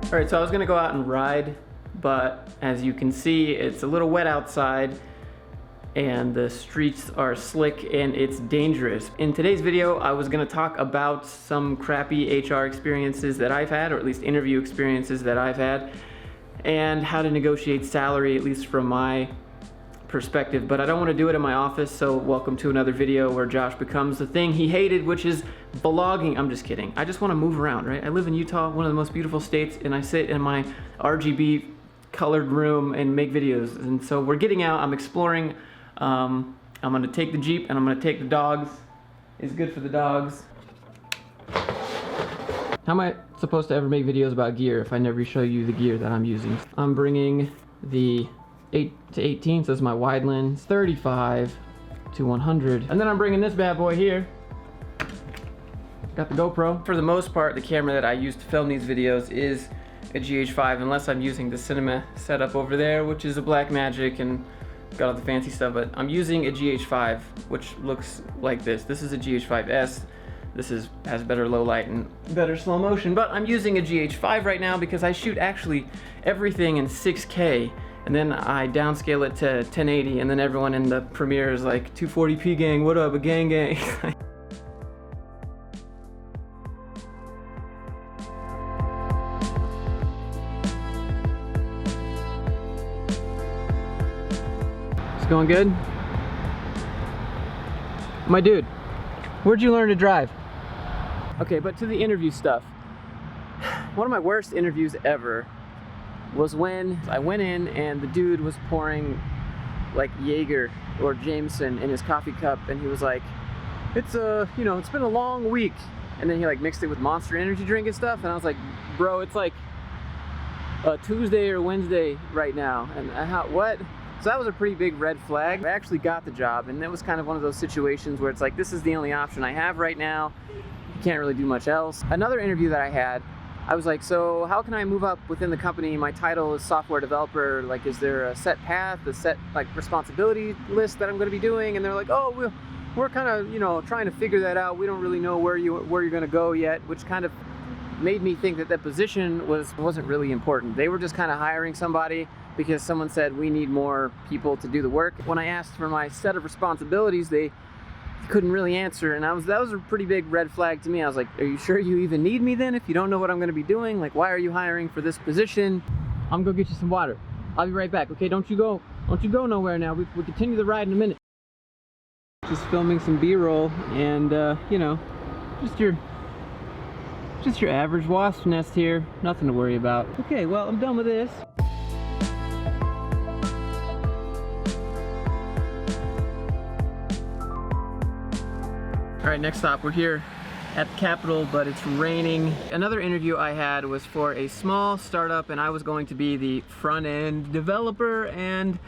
All right, so I was gonna go out and ride, but as you can see, it's a little wet outside and the streets are slick and it's dangerous. In today's video, I was gonna talk about some crappy HR experiences that I've had, or at least interview experiences that I've had, and how to negotiate salary, at least from my perspective. But I don't want to do it in my office, so welcome to another video where Josh becomes the thing he hated, which is vlogging. I'm just kidding. I just want to move around, right? I live in Utah, one of the most beautiful states, and I sit in my RGB colored room and make videos. And so we're getting out, I'm exploring. I'm gonna take the Jeep and I'm gonna take the dogs. It's good for the dogs. How am I supposed to ever make videos about gear if I never show you the gear that I'm using? I'm bringing the 8 to 18, so this is my wide lens, 35 to 100. And then I'm bringing this bad boy here. Got the GoPro. For the most part, the camera that I use to film these videos is a GH5, unless I'm using the cinema setup over there, which is a Blackmagic and got all the fancy stuff, but I'm using a GH5, which looks like this. This is a GH5S. This has better low light and better slow motion, but I'm using a GH5 right now because I shoot actually everything in 6K, and then I downscale it to 1080, and then everyone in the Premiere is like, 240p gang, what up, a gang gang. It's going good? My dude, where'd you learn to drive? Okay, but to the interview stuff. One of my worst interviews ever was when I went in and the dude was pouring like Jaeger or Jameson in his coffee cup, and he was like, it's it's been a long week. And then he like mixed it with Monster Energy drink and stuff, and I was like, bro, it's like a Tuesday or Wednesday right now. And what? So that was a pretty big red flag. I actually got the job, and it was kind of one of those situations where it's like, this is the only option I have right now. You can't really do much else. Another interview that I had, I was like, so how can I move up within the company? My title is software developer. Like, is there a set path, a set like responsibility list that I'm going to be doing? And they're like, oh, we're kind of, trying to figure that out. We don't really know where you're going to go yet, which kind of made me think that position wasn't really important. They were just kind of hiring somebody because someone said we need more people to do the work. When I asked for my set of responsibilities, they couldn't really answer, and that was a pretty big red flag to me. I was like, are you sure you even need me then if you don't know what I'm going to be doing? Like, why are you hiring for this position? I'm gonna go get you some water. I'll be right back, okay? Don't you go nowhere now. We'll continue the ride in a minute. Just filming some B-roll, and just your average wasp nest here. Nothing to worry about. Okay, well, I'm done with this. All right, next stop, we're here at the Capitol, but it's raining. Another interview I had was for a small startup, and I was going to be the front-end developer, and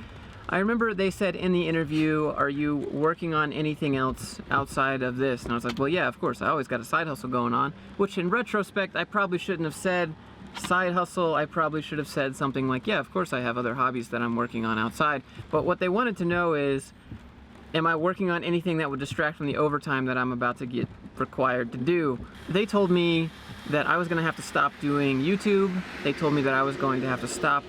I remember they said in the interview, are you working on anything else outside of this? And I was like, well, yeah, of course, I always got a side hustle going on, which in retrospect, I probably shouldn't have said side hustle. I probably should have said something like, yeah, of course I have other hobbies that I'm working on outside. But what they wanted to know is, am I working on anything that would distract from the overtime that I'm about to get required to do? They told me that I was gonna have to stop doing YouTube. They told me that I was going to have to stop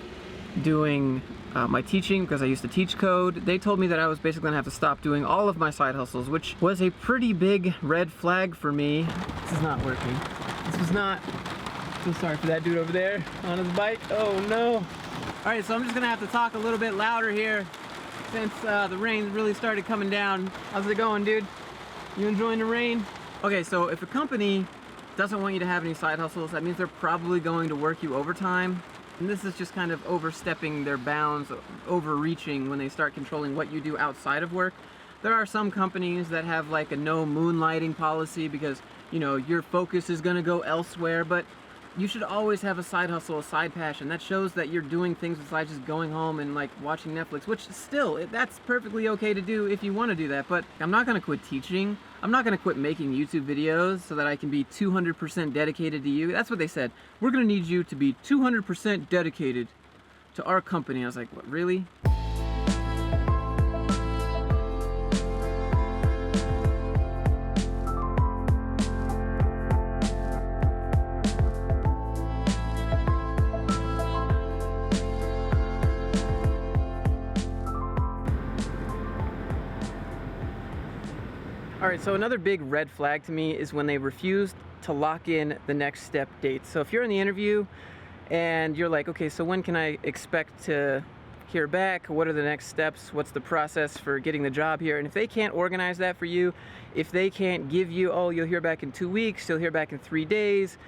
doing my teaching because I used to teach code. They told me that I was basically gonna have to stop doing all of my side hustles, which was a pretty big red flag for me. This is not working. This was not. So sorry for that dude over there on his bike. Oh no. All right, so I'm just gonna have to talk a little bit louder here since the rain really started coming down. How's it going, dude? You enjoying the rain? Okay, so if a company doesn't want you to have any side hustles, that means they're probably going to work you overtime. And this is just kind of overstepping their bounds, overreaching when they start controlling what you do outside of work. There are some companies that have like a no moonlighting policy because, your focus is gonna go elsewhere, but you should always have a side hustle, a side passion. That shows that you're doing things besides just going home and like watching Netflix, which still, that's perfectly okay to do if you want to do that. But I'm not going to quit teaching. I'm not going to quit making YouTube videos so that I can be 200% dedicated to you. That's what they said. We're going to need you to be 200% dedicated to our company. I was like, what, really? right, so another big red flag to me is when they refuse to lock in the next step dates. So if you're in the interview and you're like, okay, so when can I expect to hear back? What are the next steps? What's the process for getting the job here? And if they can't organize that for you, if they can't give you, oh, you'll hear back in 2 weeks, you'll hear back in 3 days,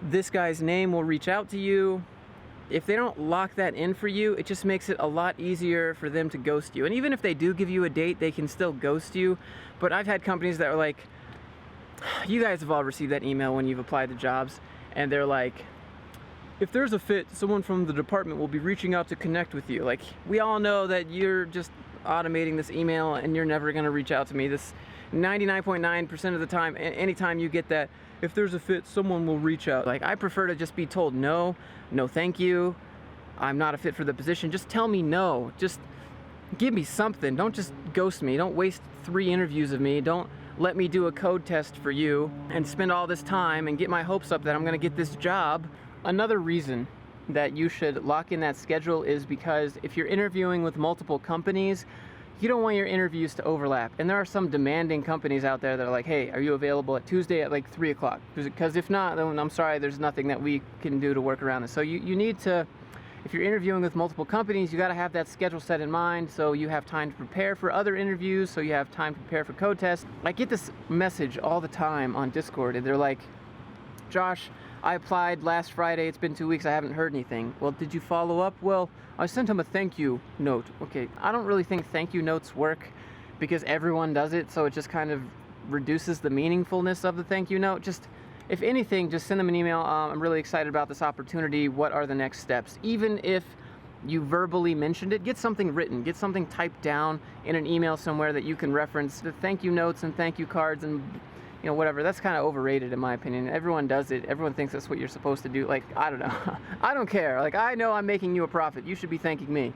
this guy's name will reach out to you. If they don't lock that in for you, it just makes it a lot easier for them to ghost you. And even if they do give you a date, they can still ghost you. But I've had companies that are like, you guys have all received that email when you've applied to jobs, and they're like, if there's a fit, someone from the department will be reaching out to connect with you. Like, we all know that you're just automating this email and you're never gonna reach out to me. This 99.9% of the time, anytime you get that, if there's a fit, someone will reach out. Like, I prefer to just be told no thank you, I'm not a fit for the position. Just tell me no, just give me something. Don't just ghost me. Don't waste 3 interviews of me. Don't let me do a code test for you and spend all this time and get my hopes up that I'm gonna get this job. Another reason that you should lock in that schedule is because if you're interviewing with multiple companies, you don't want your interviews to overlap. And there are some demanding companies out there that are like, hey, are you available at Tuesday at like 3 o'clock? Because if not, then I'm sorry, there's nothing that we can do to work around this. So you need to, if you're interviewing with multiple companies, you gotta have that schedule set in mind so you have time to prepare for other interviews, so you have time to prepare for code tests. I get this message all the time on Discord, and they're like, Josh, I applied last Friday, it's been 2 weeks, I haven't heard anything. Well, did you follow up? Well, I sent him a thank you note. Okay, I don't really think thank you notes work because everyone does it, so it just kind of reduces the meaningfulness of the thank you note. Just, if anything, just send them an email. I'm really excited about this opportunity. What are the next steps? Even if you verbally mentioned it, get something written, get something typed down in an email somewhere that you can reference. The thank you notes and thank you cards and whatever, that's kind of overrated in my opinion. Everyone does it. Everyone thinks that's what you're supposed to do. Like, I don't know. I don't care. Like, I know I'm making you a profit. You should be thanking me.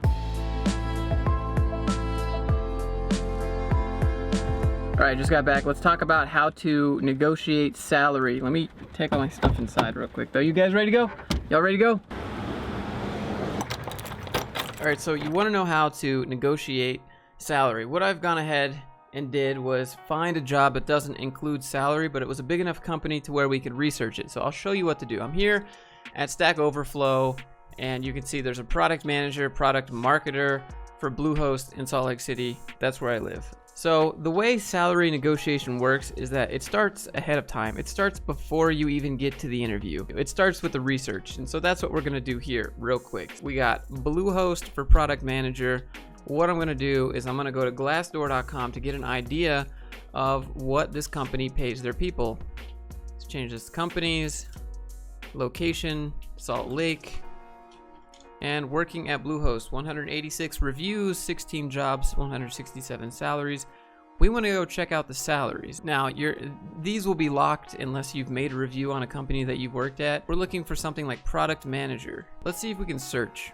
All right, just got back. Let's talk about how to negotiate salary. Let me take all my stuff inside real quick, though. You guys ready to go? Y'all ready to go? All right, so you want to know how to negotiate salary. What I've gone ahead and did was find a job that doesn't include salary, but it was a big enough company to where we could research it. So I'll show you what to do. I'm here at Stack Overflow, and you can see there's a product manager, product marketer for Bluehost in Salt Lake City. That's where I live. So the way salary negotiation works is that it starts ahead of time. It starts before you even get to the interview. It starts with the research, and so that's what we're gonna do here real quick. We got Bluehost for product manager. What I'm gonna do is I'm gonna go to glassdoor.com to get an idea of what this company pays their people. Let's change this to companies, location, Salt Lake, and working at Bluehost. 186 reviews, 16 jobs, 167 salaries. We wanna go check out the salaries. Now, these will be locked unless you've made a review on a company that you've worked at. We're looking for something like product manager. Let's see if we can search.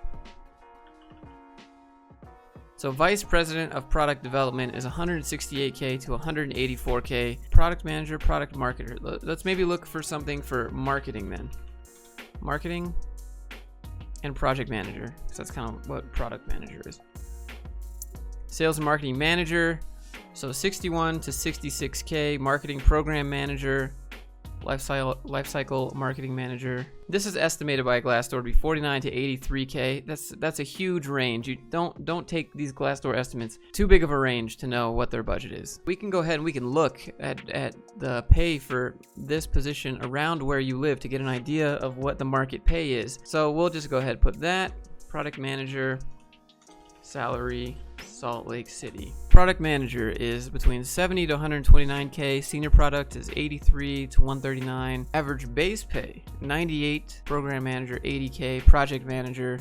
So vice president of product development is 168K to 184K. Product manager, product marketer. Let's maybe look for something for marketing then. Marketing and project manager, because that's kind of what product manager is. Sales and marketing manager, so 61 to 66K. Marketing program manager, lifecycle marketing manager. This is estimated by Glassdoor to be 49 to 83K. That's a huge range. You don't take these Glassdoor estimates too big of a range to know what their budget is. We can go ahead and we can look at the pay for this position around where you live to get an idea of what the market pay is. So we'll just go ahead and put that product manager salary Salt Lake City. Product manager is between 70 to 129K. Senior product is 83 to 139. Average base pay 98. Program manager 80K. Project manager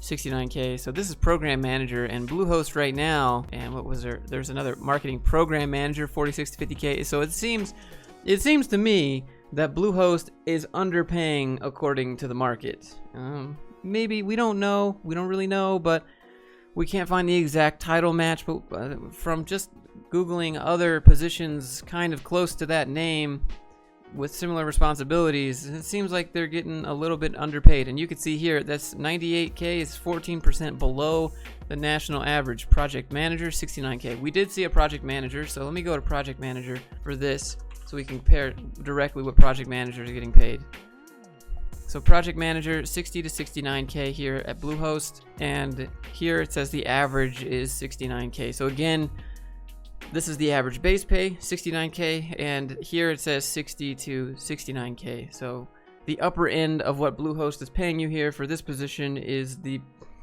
69K. So this is program manager, and Bluehost right now. And what was there? There's another marketing program manager 46 to 50K. So it seems to me that Bluehost is underpaying according to the market. Maybe we don't know. We don't really know, but we can't find the exact title match, but from just Googling other positions kind of close to that name, with similar responsibilities, it seems like they're getting a little bit underpaid. And you can see here, that's 98K is 14% below the national average. Project manager, 69K. We did see a project manager, so let me go to project manager for this so we can compare directly what project managers are getting paid. So project manager, 60 to 69K here at Bluehost, and here it says the average is 69K. So again, this is the average base pay, 69K, and here it says 60 to 69K. So the upper end of what Bluehost is paying you here for this position is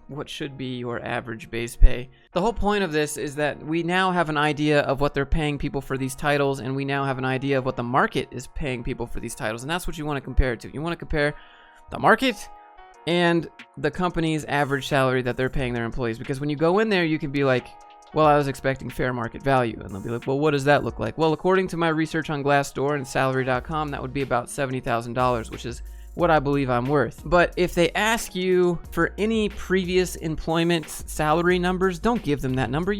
what should be your average base pay. The whole point of this is that we now have an idea of what they're paying people for these titles, and we now have an idea of what the market is paying people for these titles, and that's what you want to compare it to. You want to compare the market and the company's average salary that they're paying their employees, because when you go in there, you can be like, well, I was expecting fair market value, and they'll be like, well, what does that look like? Well, according to my research on Glassdoor and salary.com, that would be about $70,000, which is what I believe I'm worth. But if they ask you for any previous employment salary numbers, don't give them that number.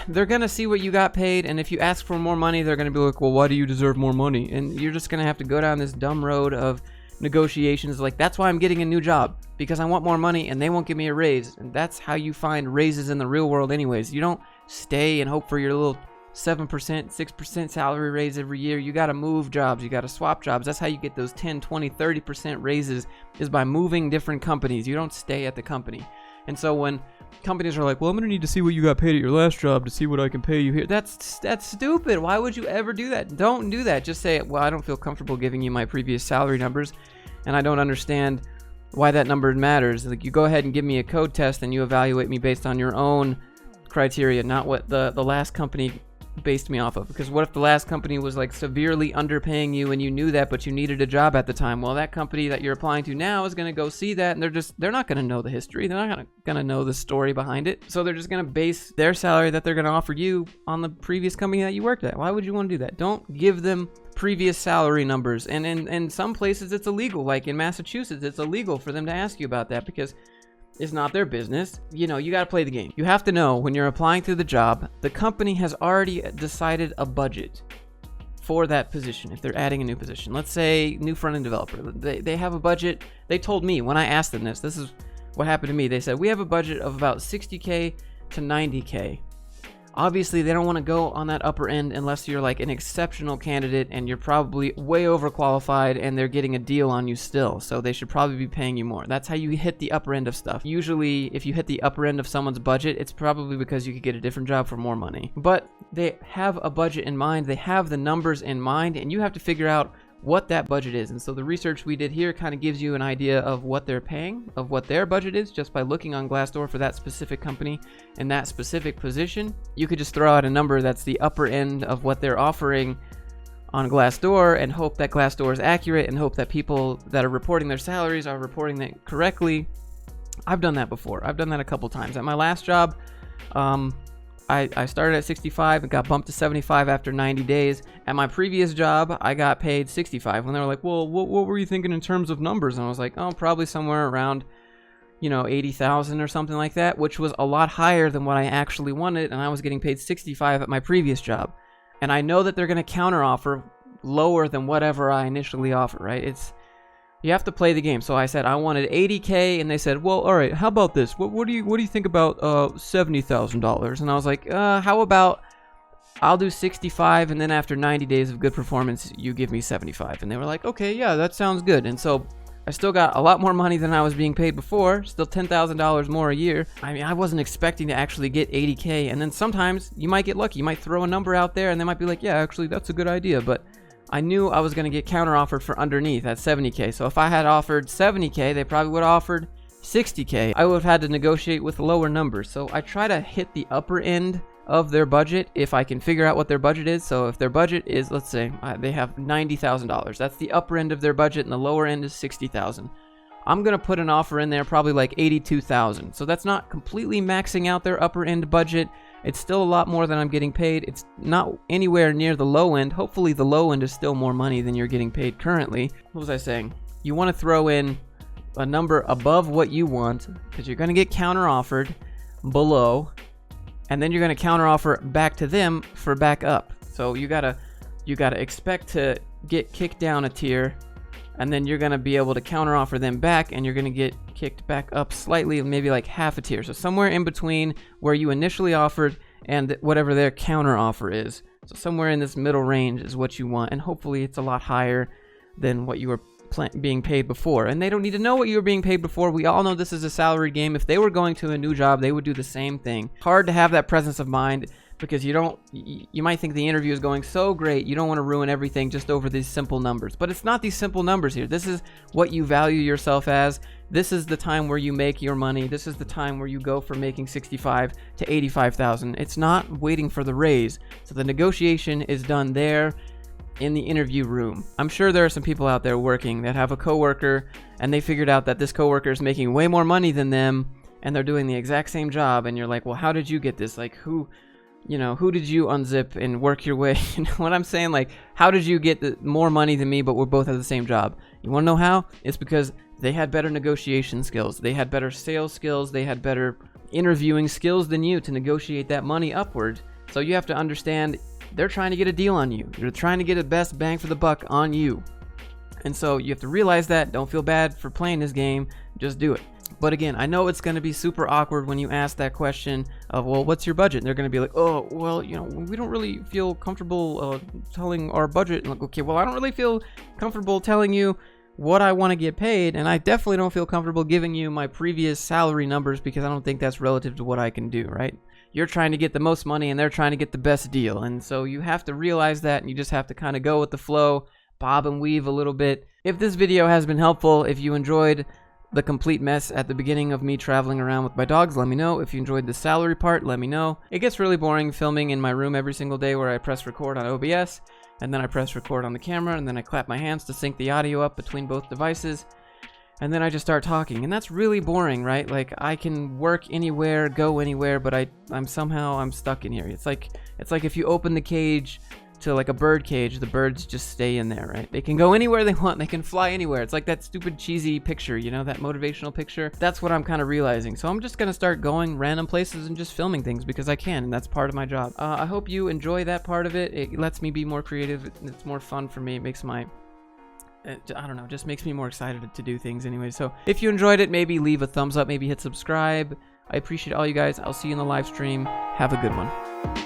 They're gonna see what you got paid, and if you ask for more money, they're gonna be like, well, why do you deserve more money? And you're just gonna have to go down this dumb road of negotiations, like, that's why I'm getting a new job, because I want more money and they won't give me a raise. And that's how you find raises in the real world anyways. You don't stay and hope for your little 7%, 6% salary raise every year. You got to move jobs, you got to swap jobs. That's how you get those 10, 20, 30% raises, is by moving different companies. You don't stay at the company. And so when companies are like, well, I'm gonna need to see what you got paid at your last job to see what I can pay you here, that's stupid. Why would you ever do that? Don't do that. Just say, well, I don't feel comfortable giving you my previous salary numbers, and I don't understand why that number matters. Like, you go ahead and give me a code test and you evaluate me based on your own criteria, not what the last company based me off of. Because what if the last company was like severely underpaying you and you knew that, but you needed a job at the time? Well, that company that you're applying to now is going to go see that, and they're not going to know the history. They're not going to know the story behind it. So they're just going to base their salary that they're going to offer you on the previous company that you worked at. Why would you want to do that? Don't give them previous salary numbers. And in some places it's illegal. Like in Massachusetts, it's illegal for them to ask you about that because it's not their business. You know, you got to play the game. You have to know when you're applying to the job, the company has already decided a budget for that position. If they're adding a new position, let's say new front-end developer, they have a budget. They told me when I asked them this is what happened to me. They said, we have a budget of about 60K to 90K. Obviously, they don't want to go on that upper end unless you're like an exceptional candidate and you're probably way overqualified and they're getting a deal on you still. So they should probably be paying you more. That's how you hit the upper end of stuff. Usually, if you hit the upper end of someone's budget, it's probably because you could get a different job for more money. But they have a budget in mind. They have the numbers in mind, and you have to figure out what that budget is. And so the research we did here kind of gives you an idea of what they're paying, of what their budget is, just by looking on Glassdoor for that specific company and that specific position. You could just throw out a number that's the upper end of what they're offering on Glassdoor and hope that Glassdoor is accurate and hope that people that are reporting their salaries are reporting that correctly. I've done that before. I've done that a couple times. At my last job, I started at 65 and got bumped to 75 after 90 days. At my previous job, I got paid 65. When they were like, well, what were you thinking in terms of numbers? And I was like, oh, probably somewhere around, 80,000 or something like that, which was a lot higher than what I actually wanted. And I was getting paid 65 at my previous job. And I know that they're going to counteroffer lower than whatever I initially offer, right? You have to play the game. So I said I wanted 80K, and they said, well, all right, how about this? What do you think about $70,000? And I was like, how about I'll do 65, and then after 90 days of good performance, you give me 75. And they were like, okay, yeah, that sounds good. And so I still got a lot more money than I was being paid before, still $10,000 more a year. I mean, I wasn't expecting to actually get 80K. And then sometimes you might get lucky. You might throw a number out there, and they might be like, yeah, actually, that's a good idea. But I knew I was going to get counter-offered for underneath at 70K. So if I had offered 70K, they probably would have offered 60K. I would have had to negotiate with lower numbers. So I try to hit the upper end of their budget if I can figure out what their budget is. So if their budget is, let's say, they have $90,000. That's the upper end of their budget, and the lower end is $60,000. I'm going to put an offer in there probably like $82,000. So that's not completely maxing out their upper end budget. It's still a lot more than I'm getting paid. It's not anywhere near the low end. Hopefully the low end is still more money than you're getting paid currently. What was I saying? You want to throw in a number above what you want because you're going to get counter offered below, and then you're going to counter offer back to them for back up. So you gotta expect to get kicked down a tier, and then you're gonna be able to counter offer them back, and you're gonna get kicked back up slightly, maybe like half a tier. So somewhere in between where you initially offered and whatever their counter offer is. So somewhere in this middle range is what you want, and hopefully it's a lot higher than what you were being paid before. And they don't need to know what you were being paid before. We all know this is a salary game. If they were going to a new job, they would do the same thing. Hard to have that presence of mind, because you might think the interview is going so great, you don't want to ruin everything just over these simple numbers. But it's not these simple numbers here. This is what you value yourself as. This is the time where you make your money. This is the time where you go from making 65 to 85,000. It's not waiting for the raise. So the negotiation is done there in the interview room. I'm sure there are some people out there working that have a coworker, and they figured out that this coworker is making way more money than them, and they're doing the exact same job, and you're like, well, how did you get this? Like, who did you unzip and work your way? You know what I'm saying? Like, how did you get more money than me, but we're both at the same job? You want to know how? It's because they had better negotiation skills. They had better sales skills. They had better interviewing skills than you to negotiate that money upward. So you have to understand, they're trying to get a deal on you. They're trying to get the best bang for the buck on you. And so you have to realize that. Don't feel bad for playing this game. Just do it. But again, I know it's going to be super awkward when you ask that question of, well, what's your budget? And they're going to be like, oh, well, we don't really feel comfortable telling our budget. And like, okay, well, I don't really feel comfortable telling you what I want to get paid. And I definitely don't feel comfortable giving you my previous salary numbers, because I don't think that's relative to what I can do, right? You're trying to get the most money and they're trying to get the best deal. And so you have to realize that, and you just have to kind of go with the flow, bob and weave a little bit. If this video has been helpful, if you enjoyed the complete mess at the beginning of me traveling around with my dogs, let me know. If you enjoyed the salary part, let me know. It gets really boring filming in my room every single day, where I press record on OBS, and then I press record on the camera, and then I clap my hands to sync the audio up between both devices, and then I just start talking. And that's really boring, right? Like, I can work anywhere, go anywhere, but I'm stuck in here. It's like if you open the cage to like a bird cage, the birds just stay in there, right? They can go anywhere they want. They can fly anywhere. It's like that stupid cheesy picture, that motivational picture. That's what I'm kind of realizing. So I'm just going to start going random places and just filming things because I can, and that's part of my job. I hope you enjoy that part of it. It lets me be more creative. It's more fun for me. It makes I don't know, just makes me more excited to do things anyway. So if you enjoyed it, maybe leave a thumbs up, maybe hit subscribe. I appreciate all you guys. I'll see you in the live stream. Have a good one.